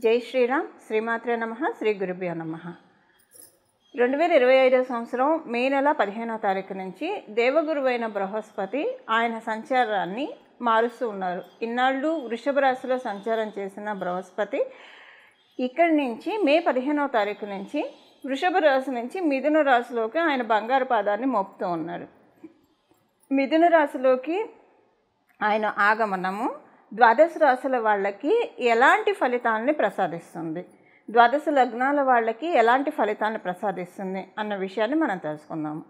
జై శ్రీరామ్. శ్రీమాత్రే నమః. శ్రీ గురుభ్యో నమః. 2025 సంవత్సరం మే నెల 15వ తారీఖు నుంచి దేవగురువైన బృహస్పతి ఆయన సంచారాన్ని మారుస్తూ ఉన్నారు. ఇన్నాళ్ళు వృషభ రాశిలో సంచారం చేసిన బృహస్పతి ఇక్కడి నుంచి మే 15వ తారీఖు నుంచి వృషభ రాశి నుంచి మిథున రాశిలోకి ఆయన బంగారు పాదాన్ని మోపుతూ ఉన్నారు. మిథున రాశిలోకి ఆయన ఆగమనము ద్వాదశ రాశుల వాళ్ళకి ఎలాంటి ఫలితాలని ప్రసాదిస్తుంది, ద్వాదశ లగ్నాల వాళ్ళకి ఎలాంటి ఫలితాన్ని ప్రసాదిస్తుంది అన్న విషయాన్ని మనం తెలుసుకుందాము.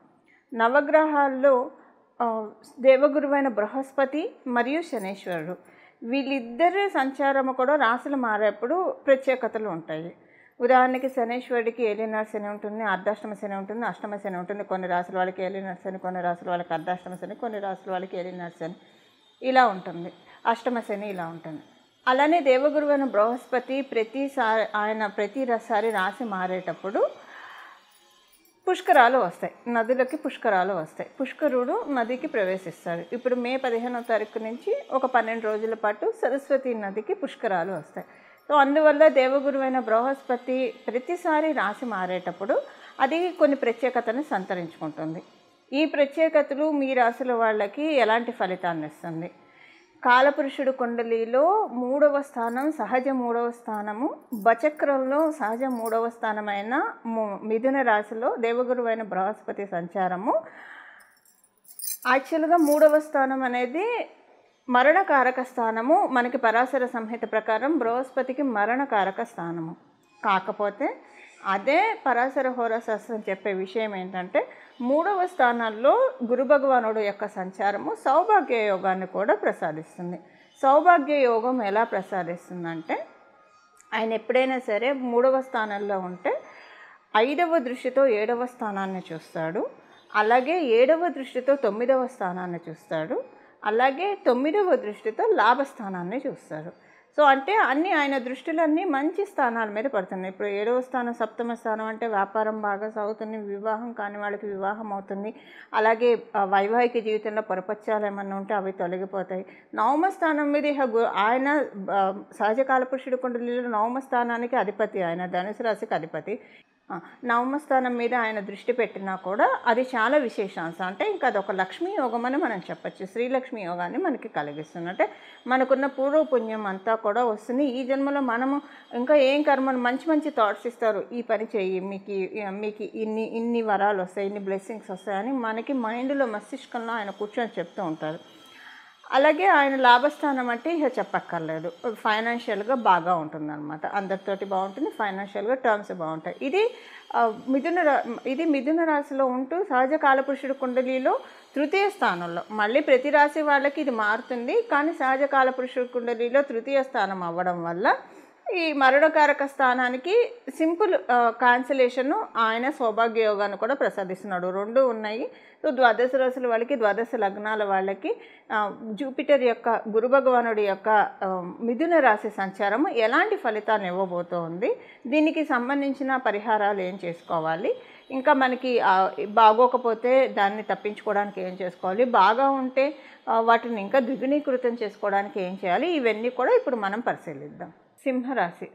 నవగ్రహాల్లో దేవగురువైన బృహస్పతి మరియు శనీశ్వరుడు వీళ్ళిద్దరి సంచారము కూడా రాశులు మారేప్పుడు ప్రత్యేకతలు ఉంటాయి. ఉదాహరణకి శనీశ్వరుడికి ఏలినాడు శని ఉంటుంది, అర్ధాష్టమ శని ఉంటుంది, అష్టమ శని ఉంటుంది. కొన్ని రాశుల వాళ్ళకి ఏలినాడు శని, కొన్ని రాశుల వాళ్ళకి అర్ధాష్టమ శని, కొన్ని రాశుల వాళ్ళకి ఏలినాడు శని ఇలా ఉంటుంది, అష్టమ శని ఇలా ఉంటుంది. అలానే దేవగురువైన బృహస్పతి ప్రతిసారి రాశి మారేటప్పుడు పుష్కరాలు వస్తాయి, నదులకి పుష్కరాలు వస్తాయి. పుష్కరుడు నదికి ప్రవేశిస్తాడు. ఇప్పుడు మే 15వ తారీఖు నుంచి ఒక 12 రోజుల పాటు సరస్వతి నదికి పుష్కరాలు వస్తాయి. సో అందువల్ల దేవగురువైన బృహస్పతి ప్రతిసారి రాశి మారేటప్పుడు అది కొన్ని ప్రత్యేకతను సంతరించుకుంటుంది. ఈ ప్రత్యేకతలు మీ రాశుల వాళ్ళకి ఎలాంటి ఫలితాన్ని ఇస్తుంది? కాలపురుషుడు కుండలిలో 3వ స్థానం సహజ 3వ స్థానము, బచక్రంలో సహజ 3వ స్థానమైన మిథున రాశిలో దేవగురువైన బృహస్పతి సంచారము. యాక్చువల్గా 3వ స్థానం అనేది మరణకారక స్థానము. మనకి పరాశర సంహిత ప్రకారం బృహస్పతికి మరణకారక స్థానము. కాకపోతే అదే పరాశర హోరాశాస్త్రం చెప్పే విషయం ఏంటంటే 3వ స్థానాల్లో గురు భగవానుడు యొక్క సంచారము సౌభాగ్య యోగాన్ని కూడా ప్రసాదిస్తుంది. సౌభాగ్య యోగం ఎలా ప్రసాదిస్తుందంటే ఆయన ఎప్పుడైనా సరే 3వ స్థానంలో ఉంటే 5వ దృష్టితో 7వ స్థానాన్ని చూస్తాడు, అలాగే 7వ దృష్టితో 9వ స్థానాన్ని చూస్తాడు, అలాగే 9వ దృష్టితో లాభస్థానాన్ని చూస్తాడు. సో అంటే ఆయన దృష్టిలన్నీ మంచి స్థానాల మీద పడుతున్నాయి. ఇప్పుడు 7వ స్థానం సప్తమ స్థానం అంటే వ్యాపారం బాగా సాగుతుంది, వివాహం కాని వాళ్ళకి వివాహం అవుతుంది, అలాగే వైవాహిక జీవితంలో పొరపచ్చాలు ఏమన్నా ఉంటే అవి తొలగిపోతాయి. 9వ స్థానం మీద ఆయన సహజ కాలపురుషుడు కుండలిలో 9వ స్థానానికి అధిపతి, ఆయన ధనుసు రాశికి అధిపతి. 9వ స్థానం మీద ఆయన దృష్టి పెట్టినా కూడా అది చాలా విశేషాంశం. అంటే ఇంకా అదొక లక్ష్మీ యోగం అని మనం చెప్పచ్చు. శ్రీలక్ష్మి యోగాన్ని మనకి కలిగిస్తుంది. అంటే మనకున్న పూర్వపుణ్యం అంతా కూడా వస్తుంది. ఈ జన్మలో మనము ఇంకా ఏం కర్మను మంచి మంచి థాట్స్ ఇస్తారు, ఈ పని చెయ్యి, మీకు ఇన్ని వరాలు వస్తాయి, ఇన్ని బ్లెస్సింగ్స్ వస్తాయని మనకి మైండ్లో మస్తిష్కంలో ఆయన కూర్చొని చెప్తూ ఉంటారు. అలాగే ఆయన లాభస్థానం అంటే ఇక చెప్పక్కర్లేదు, ఫైనాన్షియల్గా బాగా ఉంటుందన్నమాట. అందరితోటి బాగుంటుంది, ఫైనాన్షియల్గా టర్మ్స్ బాగుంటాయి. ఇది మిథున రాశిలో ఉంటూ సహజ కాలపురుషుడు కుండలిలో 3వ స్థానంలో. మళ్ళీ ప్రతి రాశి వాళ్ళకి ఇది మారుతుంది, కానీ సహజ కాలపురుషుడు కుండలిలో 3వ స్థానం అవ్వడం వల్ల ఈ మరణకారక స్థానానికి సింపుల్ కాన్సలేషను ఆయన సౌభాగ్య యోగాన్ని కూడా ప్రసాదిస్తున్నాడు. 2 ఉన్నాయి. సో ద్వాదశ రాశుల వాళ్ళకి, ద్వాదశ లగ్నాల వాళ్ళకి జూపిటర్ యొక్క గురు భగవానుడి యొక్క మిథున రాశి సంచారము ఎలాంటి ఫలితాన్ని ఇవ్వబోతోంది, దీనికి సంబంధించిన పరిహారాలు ఏం చేసుకోవాలి, ఇంకా మనకి బాగోకపోతే దాన్ని తప్పించుకోవడానికి ఏం చేసుకోవాలి, బాగా ఉంటే వాటిని ఇంకా ద్విగుణీకృతం చేసుకోవడానికి ఏం చేయాలి, ఇవన్నీ కూడా ఇప్పుడు మనం పరిశీలిద్దాం.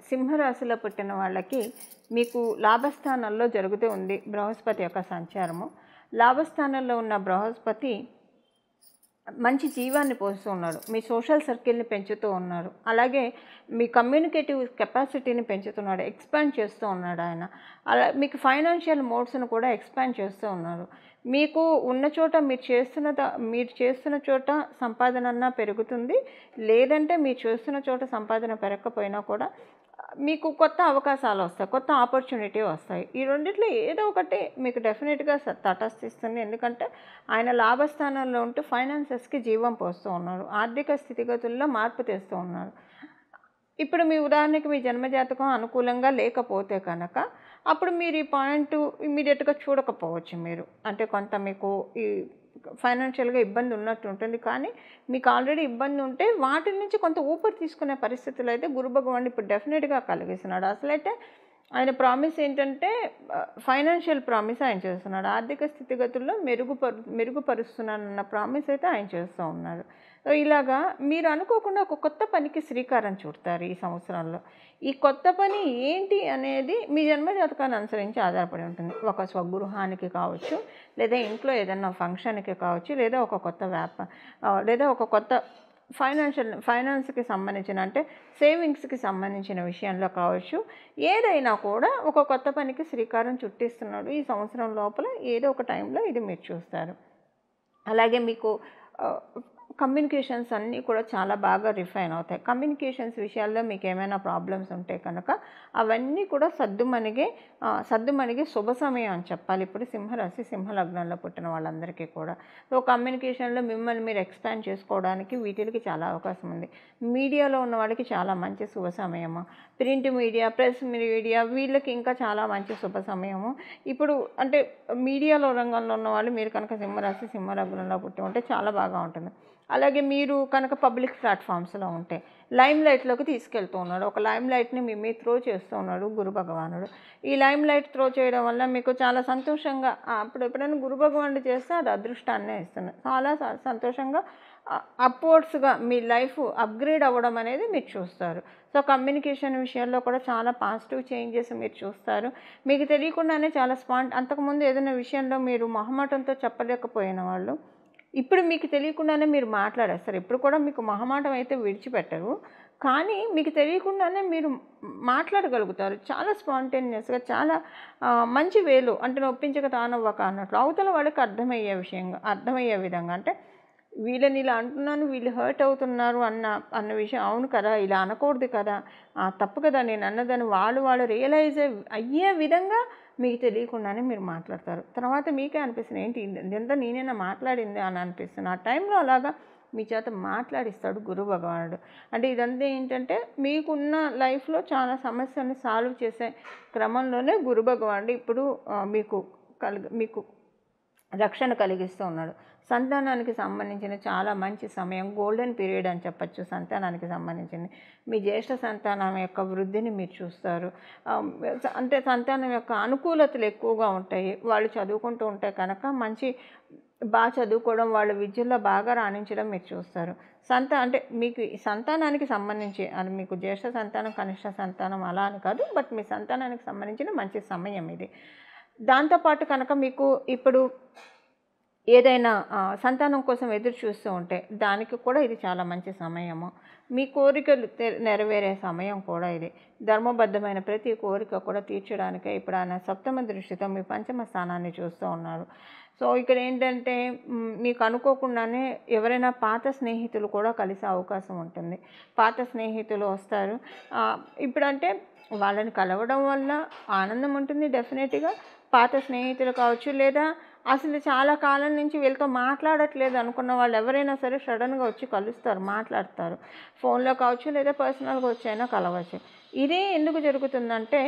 సింహరాశిలో పుట్టిన వాళ్ళకి మీకు లాభస్థానంలో జరుగుతూ ఉంది బృహస్పతి యొక్క సంచారము. లాభస్థానంలో ఉన్న బృహస్పతి మంచి జీవాన్ని పోస్తూ ఉన్నాడు, మీ సోషల్ సర్కిల్ని పెంచుతూ ఉన్నారు, అలాగే మీ కమ్యూనికేటివ్ కెపాసిటీని పెంచుతున్నాడు, ఎక్స్పాండ్ చేస్తూ ఉన్నాడు ఆయన. అలా మీకు ఫైనాన్షియల్ మోడ్స్ను కూడా ఎక్స్పాండ్ చేస్తూ ఉన్నారు. మీకు ఉన్న చోట మీరు చేస్తున్న చోట సంపాదన అన్నా పెరుగుతుంది, లేదంటే మీరు చేస్తున్న చోట సంపాదన పెరగకపోయినా కూడా మీకు కొత్త అవకాశాలు వస్తాయి, కొత్త ఆపర్చునిటీ వస్తాయి. ఈ రెండిట్లో ఏదో ఒకటి మీకు డెఫినెట్గా తటస్థిస్తుంది. ఎందుకంటే ఆయన లాభస్థానంలో ఉంటూ ఫైనాన్సెస్కి జీవం పోస్తూ ఉన్నారు, ఆర్థిక స్థితిగతుల్లో మార్పు తెస్తూ ఉన్నారు. ఇప్పుడు మీ ఉదాహరణకి మీ జన్మజాతకం అనుకూలంగా లేకపోతే కనుక అప్పుడు మీరు ఈ పాయింట్ ఇమ్మీడియట్గా చూడకపోవచ్చు. మీరు అంటే కొంత మీకు ఈ ఫైనాన్షియల్గా ఇబ్బంది ఉన్నట్టు ఉంటుంది, కానీ మీకు ఆల్రెడీ ఇబ్బంది ఉంటే వాటి నుంచి కొంత ఊపిరి తీసుకునే పరిస్థితులు అయితే గురు భగవానుడు ఇప్పుడు డెఫినెట్గా కలిగిస్తున్నాడు. అసలైతే ఆయన ప్రామిస్ ఏంటంటే ఫైనాన్షియల్ ప్రామిస్ ఆయన చేస్తున్నాడు. ఆర్థిక స్థితిగతుల్లో మెరుగుపరుస్తున్నానన్న ప్రామిస్ అయితే ఆయన చేస్తూ ఉన్నారు. సో ఇలాగా మీరు అనుకోకుండా ఒక కొత్త పనికి శ్రీకారం చుడతారు ఈ సంవత్సరంలో. ఈ కొత్త పని ఏంటి అనేది మీ జన్మజాతకాన్ని అనుసరించి ఆధారపడి ఉంటుంది. ఒక స్వగృహానికి కావచ్చు, లేదా ఇంట్లో ఏదైనా ఫంక్షన్కి కావచ్చు, లేదా ఒక కొత్త లేదా ఒక కొత్త ఫైనాన్స్కి సంబంధించిన అంటే సేవింగ్స్కి సంబంధించిన విషయంలో కావచ్చు, ఏదైనా కూడా ఒక కొత్త పనికి శ్రీకారం చుట్టిస్తున్నాడు ఈ సంవత్సరం లోపల. ఏదో ఒక టైంలో ఇది మీరు చూస్తారు. అలాగే మీకు కమ్యూనికేషన్స్ అన్నీ కూడా చాలా బాగా రిఫైన్ అవుతాయి. కమ్యూనికేషన్స్ విషయాల్లో మీకు ఏమైనా ప్రాబ్లమ్స్ ఉంటే కనుక అవన్నీ కూడా సద్దుమణిగే శుభ సమయం అని చెప్పాలి ఇప్పుడు సింహరాశి సింహలగ్నంలో పుట్టిన వాళ్ళందరికీ కూడా. సో కమ్యూనికేషన్లో మిమ్మల్ని మీరు ఎక్స్పాండ్ చేసుకోవడానికి వీటికి చాలా అవకాశం ఉంది. మీడియాలో ఉన్న వాళ్ళకి చాలా మంచి శుభ సమయము. ప్రింట్ మీడియా, ప్రెస్ మీడియా వీళ్ళకి ఇంకా చాలా మంచి శుభ సమయము. ఇప్పుడు అంటే మీడియాలో రంగంలో ఉన్న వాళ్ళు మీరు కనుక సింహరాశి సింహలగ్నంలో పుట్టి ఉంటే చాలా బాగా ఉంటుంది. అలాగే మీరు కనుక పబ్లిక్ ప్లాట్ఫామ్స్లో ఉంటే లైమ్ లైట్లోకి తీసుకెళ్తూ ఉన్నాడు. ఒక లైమ్ లైట్ని మీ మీద త్రో చేస్తూ ఉన్నాడు గురు భగవానుడు. ఈ లైమ్ లైట్ త్రో చేయడం వల్ల మీకు చాలా సంతోషంగా అప్పుడు ఎప్పుడైనా గురు భగవానుడు చేస్తే అది అదృష్టాన్నే ఇస్తుంది. చాలా సంతోషంగా అప్వర్డ్స్గా మీ లైఫ్ అప్గ్రేడ్ అవ్వడం అనేది మీరు చూస్తారు. సో కమ్యూనికేషన్ విషయాల్లో కూడా చాలా పాజిటివ్ చేంజెస్ మీరు చూస్తారు. మీకు తెలియకుండానే చాలా అంతకుముందు ఏదైనా విషయంలో మీరు మొహమాటంతో చెప్పలేకపోయిన వాళ్ళు ఇప్పుడు మీకు తెలియకుండానే మీరు మాట్లాడేస్తారు. ఇప్పుడు కూడా మీకు మొహమాటం అయితే విడిచిపెట్టరు, కానీ మీకు తెలియకుండానే మీరు మాట్లాడగలుగుతారు. చాలా స్పాంటేనియస్గా, చాలా మంచి వేలు అంటే నొప్పించక తానవ్వక అన్నట్లు అవతల వాళ్ళకి అర్థమయ్యే విధంగా. అంటే వీళ్ళని ఇలా అంటున్నాను, వీళ్ళు హర్ట్ అవుతున్నారు అన్న విషయం, అవును కదా ఇలా అనకూడదు కదా, తప్పు కదా నేను అన్నదని వాళ్ళు రియలైజ్ అయ్యే విధంగా మీకు తెలియకుండానే మీరు మాట్లాడతారు. తర్వాత మీకే అనిపిస్తుంది ఏంటి ఇదంతా నేనైనా మాట్లాడింది అని అనిపిస్తుంది. ఆ టైంలో అలాగా మీ చేత మాట్లాడిస్తాడు గురు భగవానుడు. అంటే ఇదంతా ఏంటంటే మీకున్న లైఫ్లో చాలా సమస్యల్ని సాల్వ్ చేసే క్రమంలోనే గురు భగవానుడు ఇప్పుడు మీకు రక్షణ కలిగిస్తూ ఉన్నాడు. సంతానానికి సంబంధించిన చాలా మంచి సమయం, గోల్డెన్ పీరియడ్ అని చెప్పచ్చు సంతానానికి సంబంధించింది. మీ జ్యేష్ఠ సంతానం యొక్క వృద్ధిని మీరు చూస్తారు. అంటే సంతానం యొక్క అనుకూలతలు ఎక్కువగా ఉంటాయి. వాళ్ళు చదువుకుంటూ ఉంటే కనుక బాగా చదువుకోవడం, వాళ్ళ విద్యలో బాగా రాణించడం మీరు చూస్తారు. అంటే మీకు సంతానానికి సంబంధించి అది మీకు జ్యేష్ఠ సంతానం కనిష్ట సంతానం అలా అని కాదు, బట్ మీ సంతానానికి సంబంధించిన మంచి సమయం ఇది. దాంతోపాటు కనుక మీకు ఇప్పుడు ఏదైనా సంతానం కోసం ఎదురు చూస్తూ ఉంటే దానికి కూడా ఇది చాలా మంచి సమయము. మీ కోరికలు నెరవేరే సమయం కూడా ఇది. ధర్మబద్ధమైన ప్రతి కోరిక కూడా తీర్చడానికే ఇప్పుడు ఆయన సప్తమ దృష్టితో మీ పంచమ స్థానాన్ని చూస్తూ ఉన్నారు. సో ఇక్కడ ఏంటంటే మీకు అనుకోకుండానే ఎవరైనా పాత స్నేహితులు కూడా కలిసే అవకాశం ఉంటుంది. పాత స్నేహితులు వస్తారు. ఇప్పుడంటే వాళ్ళని కలవడం వల్ల ఆనందం ఉంటుంది డెఫినెట్గా. పాత స్నేహితులు కావచ్చు, లేదా అసలు చాలా కాలం నుంచి వీళ్ళతో మాట్లాడట్లేదు అనుకున్న వాళ్ళు ఎవరైనా సరే సడన్గా వచ్చి కలుస్తారు, మాట్లాడతారు. ఫోన్లో కావచ్చు, లేదా పర్సనల్గా వచ్చి అయినా కలవచ్చు. ఇదే ఎందుకు జరుగుతుందంటే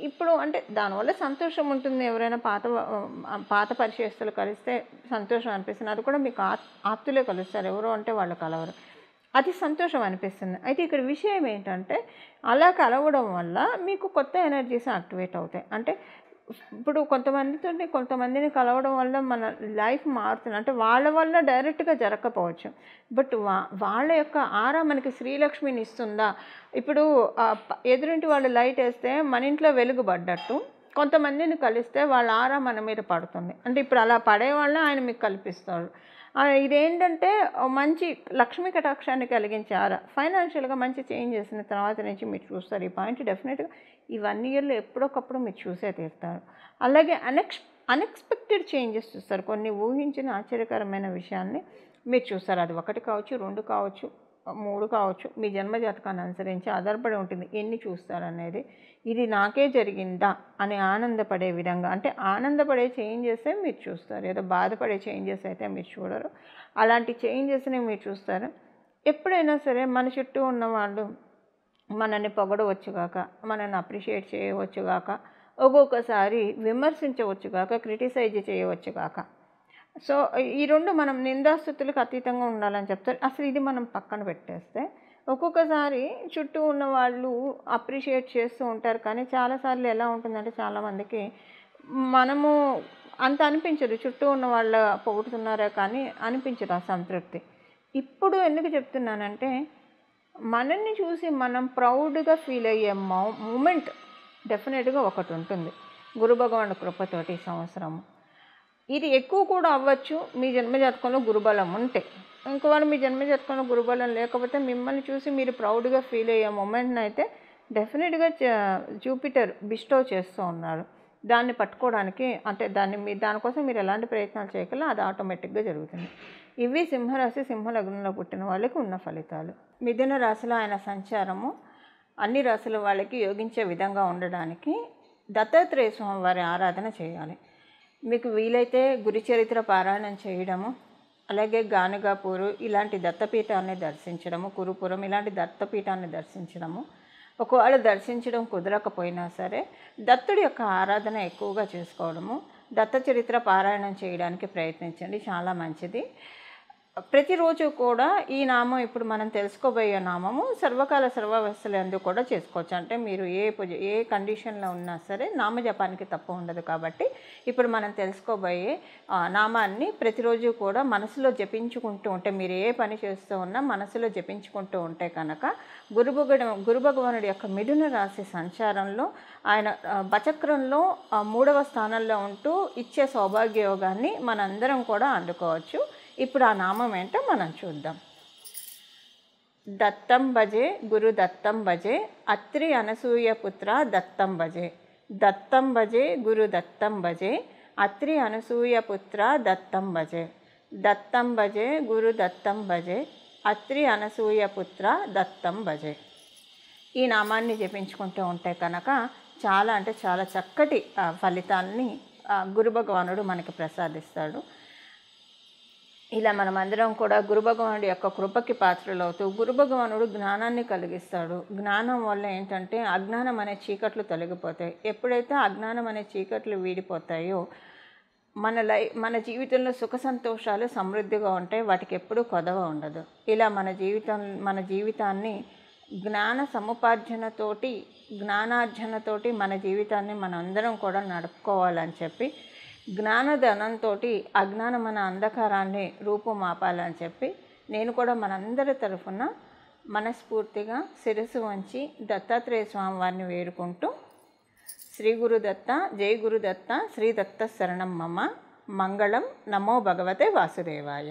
ఇప్పుడు అంటే దానివల్ల సంతోషం ఉంటుంది. ఎవరైనా పాత పరిచయస్తులు కలిస్తే సంతోషం అనిపిస్తుంది. అది కూడా మీకు ఆప్తులే కలుస్తారు, ఎవరో అంటే వాళ్ళు కలవరు. అది సంతోషం అనిపిస్తుంది. అయితే ఇక్కడ విషయం ఏంటంటే అలా కలవడం వల్ల మీకు కొత్త ఎనర్జీస్ యాక్టివేట్ అవుతాయి. అంటే ఇప్పుడు కొంతమందిని కలవడం వల్ల మన లైఫ్ మారుతుంది. అంటే వాళ్ళ వల్ల డైరెక్ట్గా జరగకపోవచ్చు, బట్ వాళ్ళ యొక్క ఆరా మనకి శ్రీలక్ష్మిని ఇస్తుందా. ఇప్పుడు ఎదురింటి వాళ్ళు లైట్ వేస్తే మన ఇంట్లో వెలుగు పడ్డట్టు కొంతమందిని కలిస్తే వాళ్ళ ఆరా మన మీద పడుతుంది. అంటే ఇప్పుడు అలా పడే వాళ్ళ ఆయన మీకు కల్పిస్తాడు. ఇదేంటంటే మంచి లక్ష్మీ కటాక్షాన్ని కలిగించే ఆరా. ఫైనాన్షియల్గా మంచి చేంజ్ చేసిన తర్వాత నుంచి మీరు చూస్తారు. ఈ పాయింట్ డెఫినెట్గా ఈ 1 ఇయర్లో ఎప్పుడొకప్పుడు మీరు చూసే తీరుతారు. అలాగే అన్ఎక్స్పెక్టెడ్ చేంజెస్ చూస్తారు. కొన్ని ఊహించిన ఆశ్చర్యకరమైన విషయాల్ని మీరు చూస్తారు. అది 1 కావచ్చు, 2 కావచ్చు, 3 కావచ్చు. మీ జన్మజాతకాన్ని అనుసరించి ఆధారపడి ఉంటుంది ఎన్ని చూస్తారనేది. ఇది నాకే జరిగిందా అని ఆనందపడే విధంగా, అంటే ఆనందపడే చేంజెసే మీరు చూస్తారు. ఏదో బాధపడే చేంజెస్ అయితే మీరు చూడరు. అలాంటి చేంజెస్ని మీరు చూస్తారు. ఎప్పుడైనా సరే మన చుట్టూ ఉన్నవాళ్ళు మనల్ని పొగడవచ్చుగాక, మనల్ని అప్రిషియేట్ చేయవచ్చుగాక, ఒక్కొక్కసారి విమర్శించవచ్చుగాక, క్రిటిసైజ్ చేయవచ్చుగాక. సో ఈ 2 మనం నిందాస్తుతులకు అతీతంగా ఉండాలని చెప్తారు. అసలు ఇది మనం పక్కన పెట్టేస్తే ఒక్కొక్కసారి చుట్టూ ఉన్న వాళ్ళు అప్రిషియేట్ చేస్తూ ఉంటారు. కానీ చాలాసార్లు ఎలా ఉంటుందంటే చాలామందికి మనము అంత అనిపించదు. చుట్టూ ఉన్న వాళ్ళ పొగుడుతున్నారే కానీ అనిపించదు ఆ సంతృప్తి. ఇప్పుడు ఎందుకు చెప్తున్నానంటే మనల్ని చూసి మనం ప్రౌడ్‌గా ఫీల్ అయ్యే మూమెంట్ డెఫినెట్‌గా ఒకటుంటుంది. గురు భగవానుడి కృపతోటి ఈ సంవత్సరము. ఇది ఎక్కువ కూడా అవ్వచ్చు మీ జన్మజాతకంలో గురుబలం ఉంటే. ఇంకోవేళ మీ జన్మజాతకంలో గురుబలం లేకపోతే మిమ్మల్ని చూసి మీరు ప్రౌడ్‌గా ఫీల్ అయ్యే మూమెంట్‌నయితే డెఫినెట్‌గా జూపిటర్ బిస్టో చేస్తూ ఉన్నారు. దాన్ని పట్టుకోవడానికి అంటే దానికోసం మీరు ఎలాంటి ప్రయత్నాలు చేయకల్లా అది ఆటోమేటిక్‌గా జరుగుతుంది. ఇవి సింహరాశి, సింహలగ్నంలో పుట్టిన వాళ్ళకి ఉన్న ఫలితాలు. మిథున రాశిలో ఆయన సంచారము అన్ని రాశుల వాళ్ళకి యోగించే విధంగా ఉండడానికి దత్తాత్రేయ స్వామి వారి ఆరాధన చేయాలి. మీకు వీలైతే గురుచరిత్ర పారాయణం చేయడము, అలాగే గానుగాపూరు ఇలాంటి దత్తపీఠాన్ని దర్శించడము, కురుపురం ఇలాంటి దత్తపీఠాన్ని దర్శించడము, ఒకవేళ దర్శించడం కుదరకపోయినా సరే దత్తుడి యొక్క ఆరాధన ఎక్కువగా చేసుకోవడము, దత్త చరిత్ర పారాయణం చేయడానికి ప్రయత్నించండి, చాలా మంచిది. ప్రతిరోజు కూడా ఈ నామం ఇప్పుడు మనం తెలుసుకోబోయే నామము సర్వకాల సర్వావస్థలందు కూడా చేసుకోవచ్చు. అంటే మీరు ఏ కండిషన్లో ఉన్నా సరే నామజపానికి తప్పు ఉండదు. కాబట్టి ఇప్పుడు మనం తెలుసుకోబోయే నామాన్ని ప్రతిరోజు కూడా మనసులో జపించుకుంటూ ఉంటే మీరు ఏ పని చేస్తూ ఉన్నా మనసులో జపించుకుంటూ ఉంటే కనుక గురు భగవానుడి యొక్క మిథున రాశి సంచారంలో ఆయన బచక్రంలో 3వ స్థానంలో ఉంటూ ఇచ్చే సౌభాగ్య యోగాన్ని మనందరం కూడా అందుకోవచ్చు. ఇప్పుడు ఆ నామం ఏంటో మనం చూద్దాం. దత్తం భజే గురు దత్తం భజే అత్రి అనసూయ పుత్ర దత్తం భజే. దత్తం భజే గురు దత్తం భజే అత్రి అనసూయ పుత్ర దత్తం భజే. దత్తం భజే గురు దత్తం భజే అత్రి అనసూయ పుత్ర దత్తం భజే. ఈ నామాన్ని జపించుకుంటూ ఉంటే కనుక చాలా అంటే చాలా చక్కటి ఫలితాన్ని గురు భగవానుడు మనకి ప్రసాదిస్తాడు. ఇలా మనమందరం కూడా గురు భగవానుడి యొక్క కృపకి పాత్రలవుతూ గురు భగవానుడు జ్ఞానాన్ని కలిగిస్తాడు. జ్ఞానం వల్ల ఏంటంటే అజ్ఞానం అనే చీకట్లు తొలగిపోతాయి. ఎప్పుడైతే అజ్ఞానం అనే చీకట్లు వీడిపోతాయో మన జీవితంలో సుఖ సంతోషాలు సమృద్ధిగా ఉంటాయి. వాటికి ఎప్పుడూ కొదవ ఉండదు. ఇలా మన జీవితాన్ని జ్ఞాన సముపార్జనతోటి జ్ఞానార్జనతోటి మన జీవితాన్ని మనందరం కూడా నడుపుకోవాలని చెప్పి జ్ఞానధనంతో అజ్ఞానం అనే అంధకారాన్ని రూపుమాపాలని చెప్పి నేను కూడా మనందరి తరఫున మనస్ఫూర్తిగా శిరస్సు వంచి దత్తాత్రేయ స్వామి వారిని వేడుకుంటూ శ్రీ గురుదత్త, జై గురుదత్త, శ్రీ దత్త శరణం మమ, మంగళం, నమో భగవతే వాసుదేవాయ.